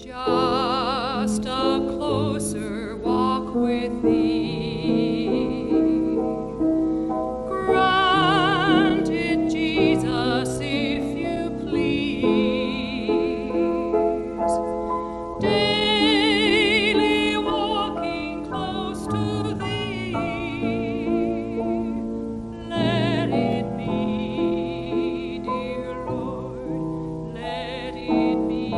Just a closer walk with thee. Grant it, Jesus, if you please. Daily walking close to thee. Let it be, dear Lord, let it be.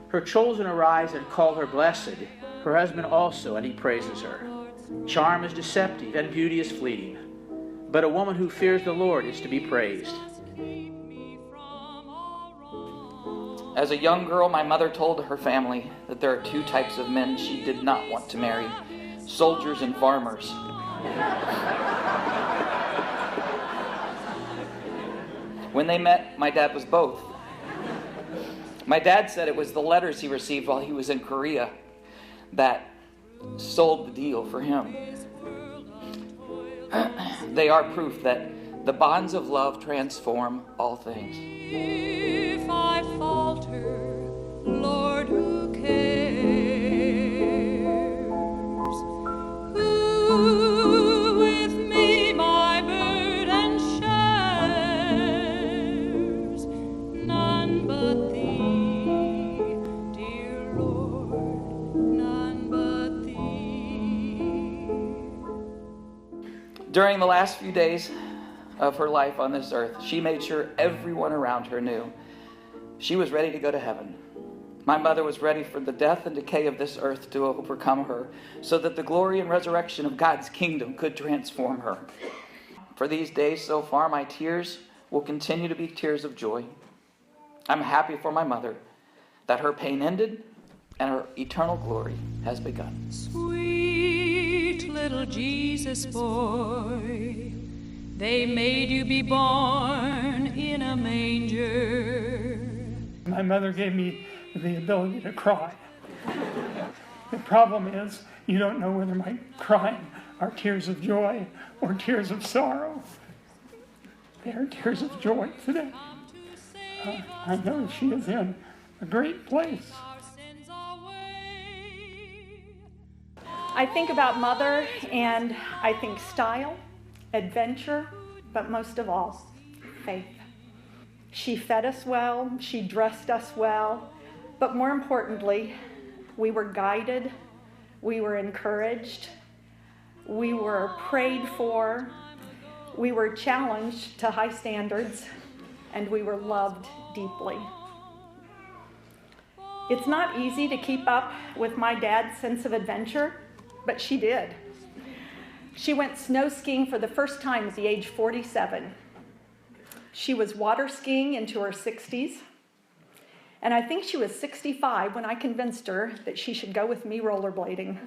Her children arise and call her blessed, her husband also, and he praises her. Charm is deceptive, and beauty is fleeting, but a woman who fears the Lord is to be praised. As a young girl, my mother told her family that there are two types of men she did not want to marry: soldiers and farmers. When they met, my dad was both. My dad said it was the letters he received while he was in Korea that sold the deal for him. They are proof that the bonds of love transform all things. If I falter, Lord, who cares? Who with me my burden shares? None but thee, dear Lord, none but thee. During the last few days of her life on this earth, she made sure everyone around her knew she was ready to go to heaven. My mother was ready for the death and decay of this earth to overcome her, so that the glory and resurrection of God's kingdom could transform her. For these days so far, my tears will continue to be tears of joy. I'm happy for my mother that her pain ended and her eternal glory has begun. Sweet little Jesus boy, they made you be born in a manger. My mother gave me the ability to cry. The problem is, you don't know whether my crying are tears of joy or tears of sorrow. They are tears of joy today. I know she is in a great place. I think about Mother, and I think style, adventure, but most of all, faith. She fed us well, she dressed us well, but more importantly, we were guided, we were encouraged, we were prayed for, we were challenged to high standards, and we were loved deeply. It's not easy to keep up with my dad's sense of adventure, but she did. She went snow skiing for the first time at the age 47. She was water skiing into her 60s. And I think she was 65 when I convinced her that she should go with me rollerblading.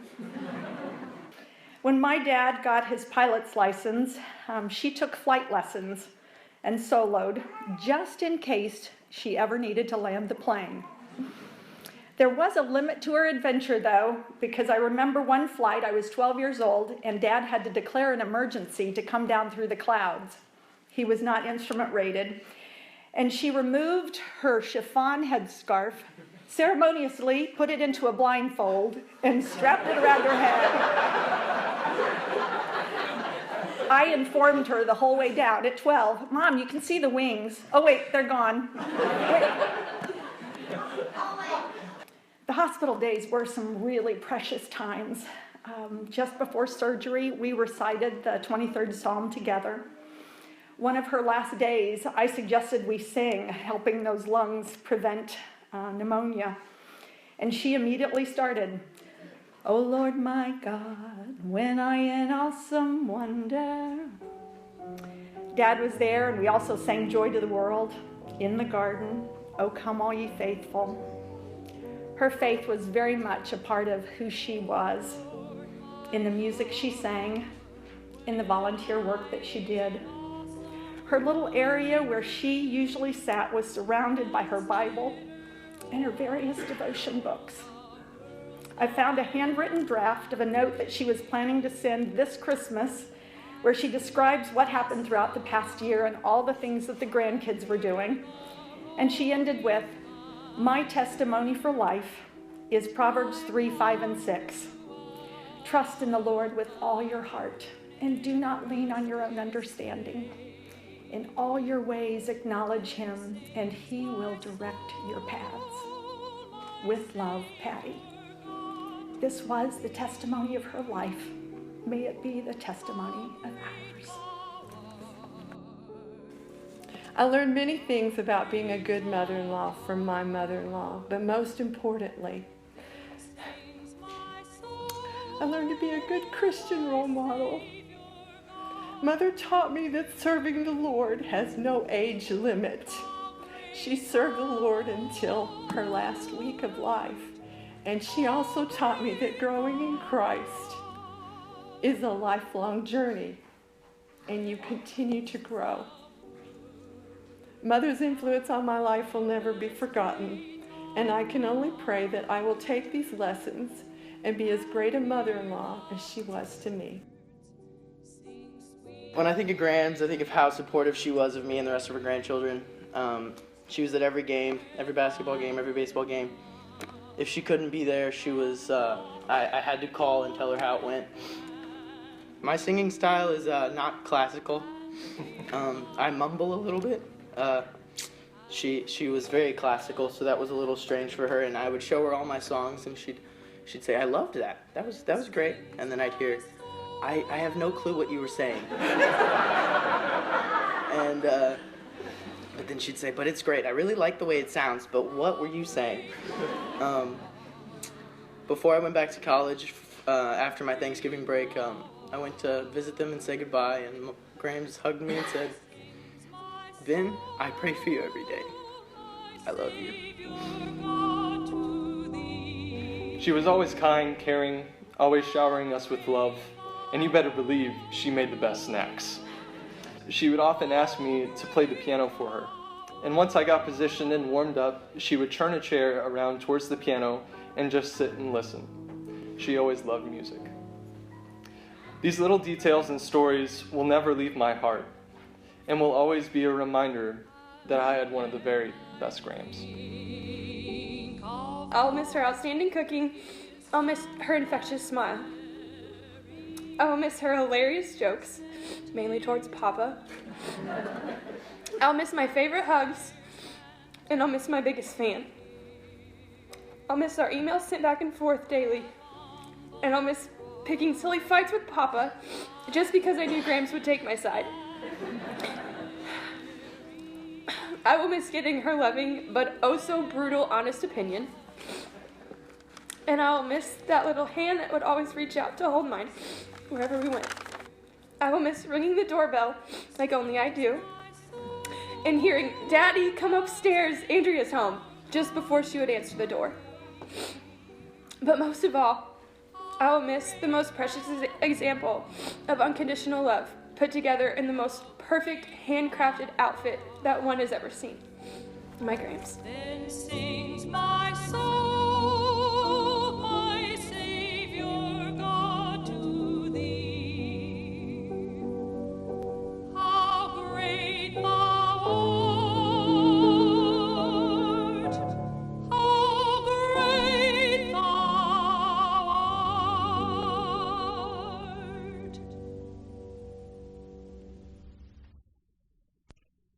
When my dad got his pilot's license, she took flight lessons and soloed just in case she ever needed to land the plane. There was a limit to her adventure, though, because I remember one flight, I was 12 years old, and Dad had to declare an emergency to come down through the clouds. He was not instrument rated. And she removed her chiffon headscarf, ceremoniously put it into a blindfold, and strapped it around her head. I informed her the whole way down at 12, "Mom, you can see the wings." "Oh, wait, they're gone." Wait. The hospital days were some really precious times. Just before surgery, we recited the 23rd Psalm together. One of her last days, I suggested we sing, helping those lungs prevent pneumonia. And she immediately started, "O Lord my God, when I in awesome wonder." Dad was there, and we also sang Joy to the World, In the Garden, "O come all ye faithful." Her faith was very much a part of who she was, in the music she sang, in the volunteer work that she did. Her little area where she usually sat was surrounded by her Bible and her various devotion books. I found a handwritten draft of a note that she was planning to send this Christmas, where she describes what happened throughout the past year and all the things that the grandkids were doing. And she ended with, My testimony for life is Proverbs 3, 5, and 6. Trust in the Lord with all your heart, and do not lean on your own understanding. In all your ways acknowledge him, and he will direct your paths. With love, Patti. This was the testimony of her life. May it be the testimony of ours. I learned many things about being a good mother-in-law from my mother-in-law, but most importantly, I learned to be a good Christian role model. Mother taught me that serving the Lord has no age limit. She served the Lord until her last week of life, and she also taught me that growing in Christ is a lifelong journey, and you continue to grow. Mother's influence on my life will never be forgotten, and I can only pray that I will take these lessons and be as great a mother-in-law as she was to me. When I think of Grams, I think of how supportive she was of me and the rest of her grandchildren. She was at every game, every basketball game, every baseball game. If she couldn't be there, she was. I had to call and tell her how it went. My singing style is not classical. I mumble a little bit. She was very classical, so that was a little strange for her. And I would show her all my songs, and she'd say, "I loved that. That was great." And then I'd hear, I have no clue what you were saying. And but then she'd say, "But it's great. I really like the way it sounds, but what were you saying?" Before I went back to college, after my Thanksgiving break, I went to visit them and say goodbye, and Grams hugged me and said, "Vin, I pray for you every day. I love you." She was always kind, caring, always showering us with love, and you better believe she made the best snacks. She would often ask me to play the piano for her, and once I got positioned and warmed up, she would turn a chair around towards the piano and just sit and listen. She always loved music. These little details and stories will never leave my heart, and will always be a reminder that I had one of the very best Grams. I'll miss her outstanding cooking. I'll miss her infectious smile. I will miss her hilarious jokes, mainly towards Papa. I'll miss my favorite hugs, and I'll miss my biggest fan. I'll miss our emails sent back and forth daily, and I'll miss picking silly fights with Papa just because I knew Grams would take my side. I will miss getting her loving but oh so brutal honest opinion. And I'll miss that little hand that would always reach out to hold mine wherever we went. I will miss ringing the doorbell like only I do, and hearing "Daddy, come upstairs, Andrea's home," just before she would answer the door. But most of all, I will miss the most precious example of unconditional love put together in the most perfect handcrafted outfit that one has ever seen. My Grams. Then sings my soul.